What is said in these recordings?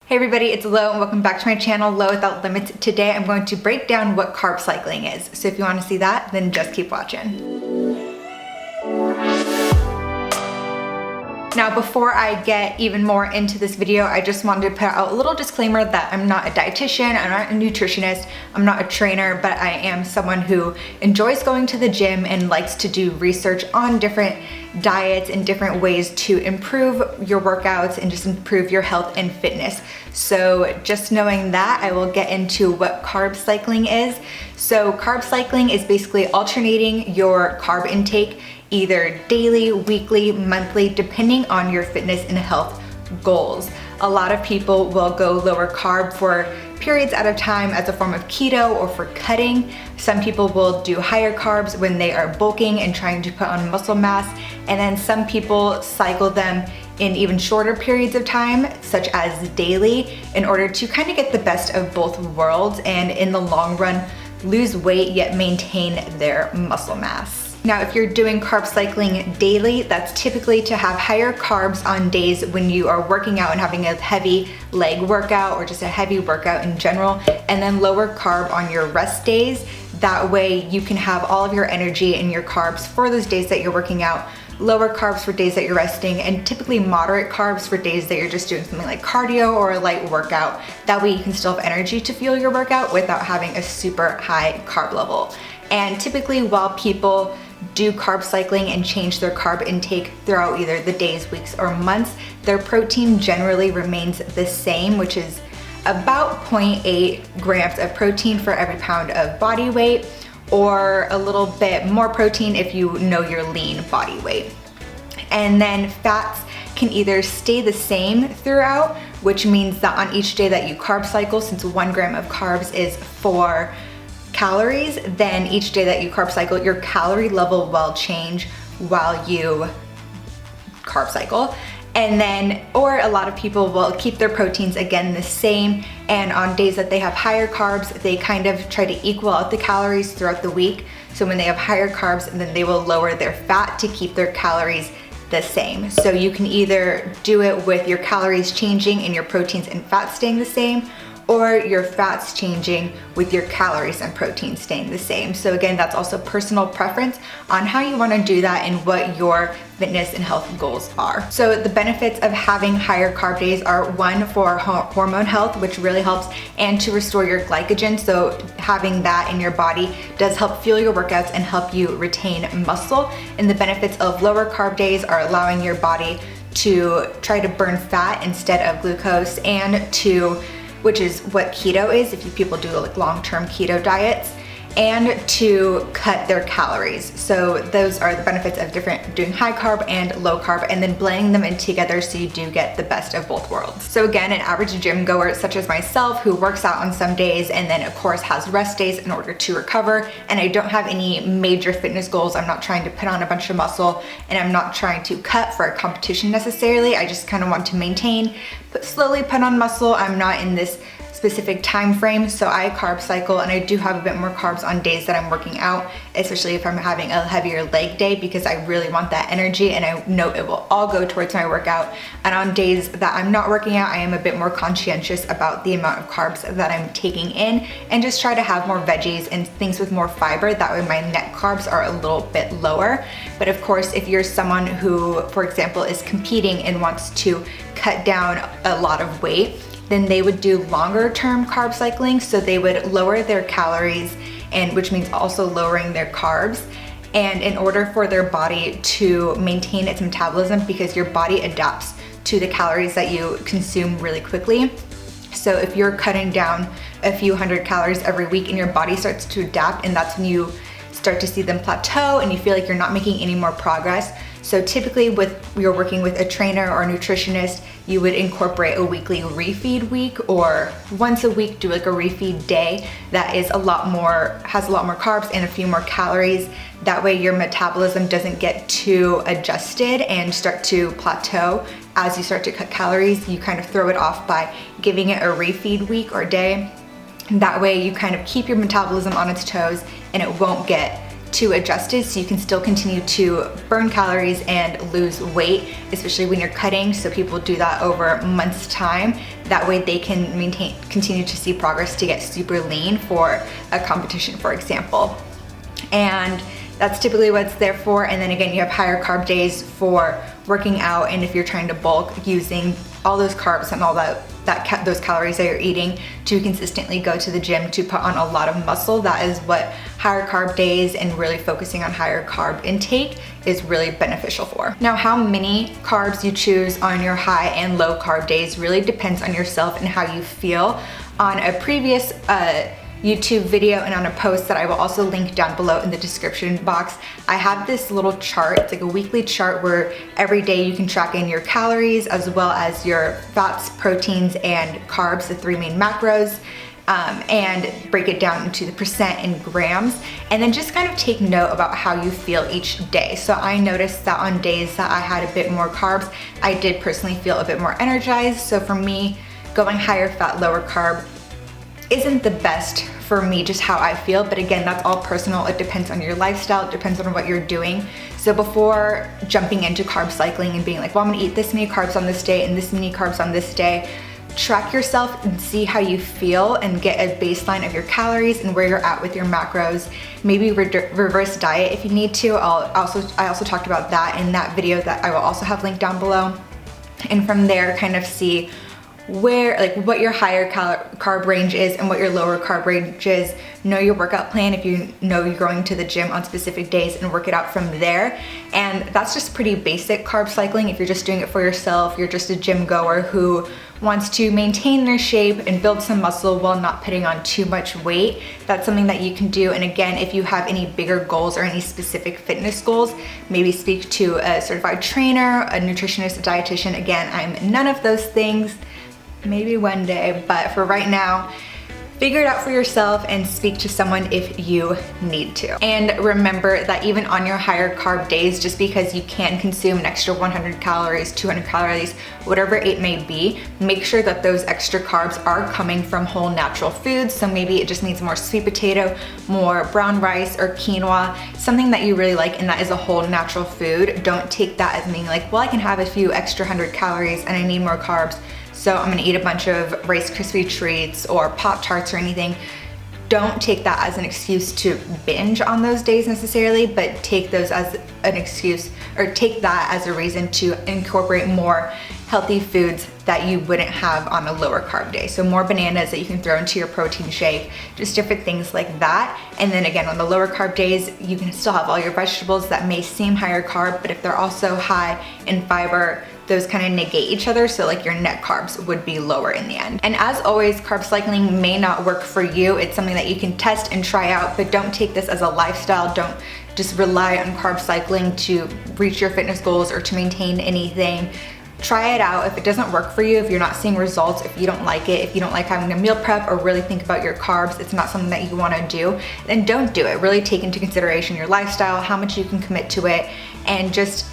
Hey everybody, it's Lo and welcome back to my channel, Lo Without Limits. Today I'm going to break down what carb cycling is. So if you want to see that, then just keep watching. Now, before I get even more into this video, I just wanted to put out a little disclaimer that I'm not a dietitian, I'm not a nutritionist, I'm not a trainer, but I am someone who enjoys going to the gym and likes to do research on different diets and different ways to improve your workouts and just improve your health and fitness. So just knowing that, I will get into what carb cycling is. So carb cycling is basically alternating your carb intake either daily, weekly, monthly, depending on your fitness and health goals. A lot of people will go lower carb for periods at a time as a form of keto or for cutting. Some people will do higher carbs when they are bulking and trying to put on muscle mass. And then some people cycle them in even shorter periods of time, such as daily, in order to kind of get the best of both worlds and in the long run, lose weight yet maintain their muscle mass. Now, if you're doing carb cycling daily, that's typically to have higher carbs on days when you are working out and having a heavy leg workout or just a heavy workout in general, and then lower carb on your rest days. That way you can have all of your energy and your carbs for those days that you're working out, lower carbs for days that you're resting, and typically moderate carbs for days that you're just doing something like cardio or a light workout. That way you can still have energy to fuel your workout without having a super high carb level. And typically while people do carb cycling and change their carb intake throughout either the days, weeks, or months, their protein generally remains the same, which is about 0.8 grams of protein for every pound of body weight, or a little bit more protein if you know your lean body weight. And then fats can either stay the same throughout, which means that on each day that you carb cycle, since 1 gram of carbs is 4 calories, then each day that you carb cycle, your calorie level will change while you carb cycle. And then, or a lot of people will keep their proteins again the same, and on days that they have higher carbs, they kind of try to equal out the calories throughout the week. So when they have higher carbs, then they will lower their fat to keep their calories the same. So you can either do it with your calories changing and your proteins and fats staying the same, or your fats changing with your calories and protein staying the same. So again, that's also personal preference on how you wanna do that and what your fitness and health goals are. So the benefits of having higher carb days are, one, for hormone health, which really helps, and to restore your glycogen. So having that in your body does help fuel your workouts and help you retain muscle. And the benefits of lower carb days are allowing your body to try to burn fat instead of glucose, and which is what keto is if people do like long-term keto diets, and to cut their calories. So those are the benefits of doing high carb and low carb, and then blending them in together so you do get the best of both worlds. So again, an average gym goer such as myself, who works out on some days and then of course has rest days in order to recover, and I don't have any major fitness goals, I'm not trying to put on a bunch of muscle, and I'm not trying to cut for a competition necessarily, I just kind of want to maintain, but slowly put on muscle. I'm not in this specific time frame, so I carb cycle, and I do have a bit more carbs on days that I'm working out, especially if I'm having a heavier leg day, because I really want that energy and I know it will all go towards my workout. And on days that I'm not working out, I am a bit more conscientious about the amount of carbs that I'm taking in, and just try to have more veggies and things with more fiber. That way my net carbs are a little bit lower. But of course, if you're someone who, for example, is competing and wants to cut down a lot of weight, then they would do longer term carb cycling. So they would lower their calories, and which means also lowering their carbs. And in order for their body to maintain its metabolism, because your body adapts to the calories that you consume really quickly. So if you're cutting down a few hundred calories every week and your body starts to adapt, and that's when you start to see them plateau and you feel like you're not making any more progress. So typically you're working with a trainer or a nutritionist, you would incorporate a weekly refeed week, or once a week do like a refeed day that is has a lot more carbs and a few more calories. That way your metabolism doesn't get too adjusted and start to plateau. As you start to cut calories, you kind of throw it off by giving it a refeed week or day. That way you kind of keep your metabolism on its toes and it won't get to adjust it so you can still continue to burn calories and lose weight, especially when you're cutting. So people do that over months' time. That way they can continue to see progress to get super lean for a competition, for example. And that's typically what it's there for. And then again, you have higher carb days for working out, and if you're trying to bulk, using all those carbs and all those calories that you're eating to consistently go to the gym to put on a lot of muscle. That is what higher carb days and really focusing on higher carb intake is really beneficial for. Now, how many carbs you choose on your high and low carb days really depends on yourself and how you feel. On a previous YouTube video and on a post that I will also link down below in the description box, I have this little chart. It's like a weekly chart where every day you can track in your calories as well as your fats, proteins, and carbs, the 3 main macros, and break it down into the percent in grams, and then just kind of take note about how you feel each day. So I noticed that on days that I had a bit more carbs, I did personally feel a bit more energized. So for me, going higher fat, lower carb isn't the best for me, just how I feel. But again, that's all personal. It depends on your lifestyle, it depends on what you're doing. So before jumping into carb cycling and being like, well, I'm gonna eat this many carbs on this day and this many carbs on this day, track yourself and see how you feel and get a baseline of your calories and where you're at with your macros. Maybe reverse diet if you need to. I also talked about that in that video that I will also have linked down below. And from there, kind of see what your higher carb range is and what your lower carb range is. Know your workout plan if you know you're going to the gym on specific days, and work it out from there. And that's just pretty basic carb cycling. If you're just doing it for yourself, you're just a gym goer who wants to maintain their shape and build some muscle while not putting on too much weight, that's something that you can do. And again, if you have any bigger goals or any specific fitness goals, maybe speak to a certified trainer, a nutritionist, a dietitian. Again, I'm none of those things. Maybe one day, but for right now, figure it out for yourself and speak to someone if you need to. And remember that even on your higher carb days, just because you can consume an extra 100 calories, 200 calories, whatever it may be, make sure that those extra carbs are coming from whole natural foods. So maybe it just needs more sweet potato, more brown rice or quinoa, something that you really like and that is a whole natural food. Don't take that as being like, well, I can have a few extra 100 calories and I need more carbs, so I'm gonna eat a bunch of Rice Krispie treats or Pop-Tarts or anything. Don't take that as an excuse to binge on those days necessarily, but take those as an excuse, or take that as a reason to incorporate more healthy foods that you wouldn't have on a lower carb day. So more bananas that you can throw into your protein shake, just different things like that. And then again, on the lower carb days, you can still have all your vegetables that may seem higher carb, but if they're also high in fiber, those kind of negate each other, so like your net carbs would be lower in the end. And as always, carb cycling may not work for you. It's something that you can test and try out, but don't take this as a lifestyle. Don't just rely on carb cycling to reach your fitness goals or to maintain anything. Try it out. If it doesn't work for you, if you're not seeing results, if you don't like it, if you don't like having to meal prep or really think about your carbs, it's not something that you want to do, then don't do it. Really take into consideration your lifestyle, how much you can commit to it, and just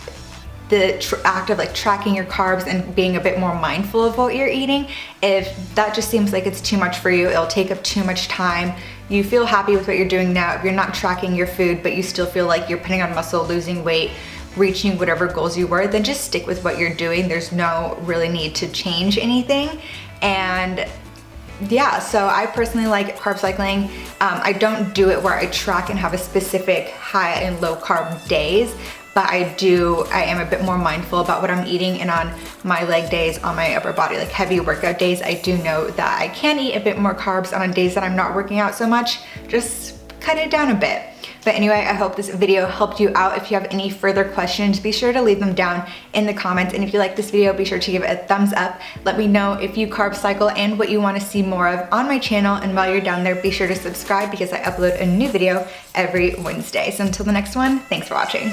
the act of like tracking your carbs and being a bit more mindful of what you're eating. If that just seems like it's too much for you, it'll take up too much time, you feel happy with what you're doing now, if you're not tracking your food but you still feel like you're putting on muscle, losing weight, reaching whatever goals you were, then just stick with what you're doing. There's no really need to change anything. And yeah, so I personally like carb cycling. I don't do it where I track and have a specific high and low carb days, but I am a bit more mindful about what I'm eating. And on my leg days, on my upper body, like heavy workout days, I do know that I can eat a bit more carbs. And on days that I'm not working out so much, just cut it down a bit. But anyway, I hope this video helped you out. If you have any further questions, be sure to leave them down in the comments. And if you like this video, be sure to give it a thumbs up. Let me know if you carb cycle and what you want to see more of on my channel. And while you're down there, be sure to subscribe because I upload a new video every Wednesday. So until the next one, thanks for watching.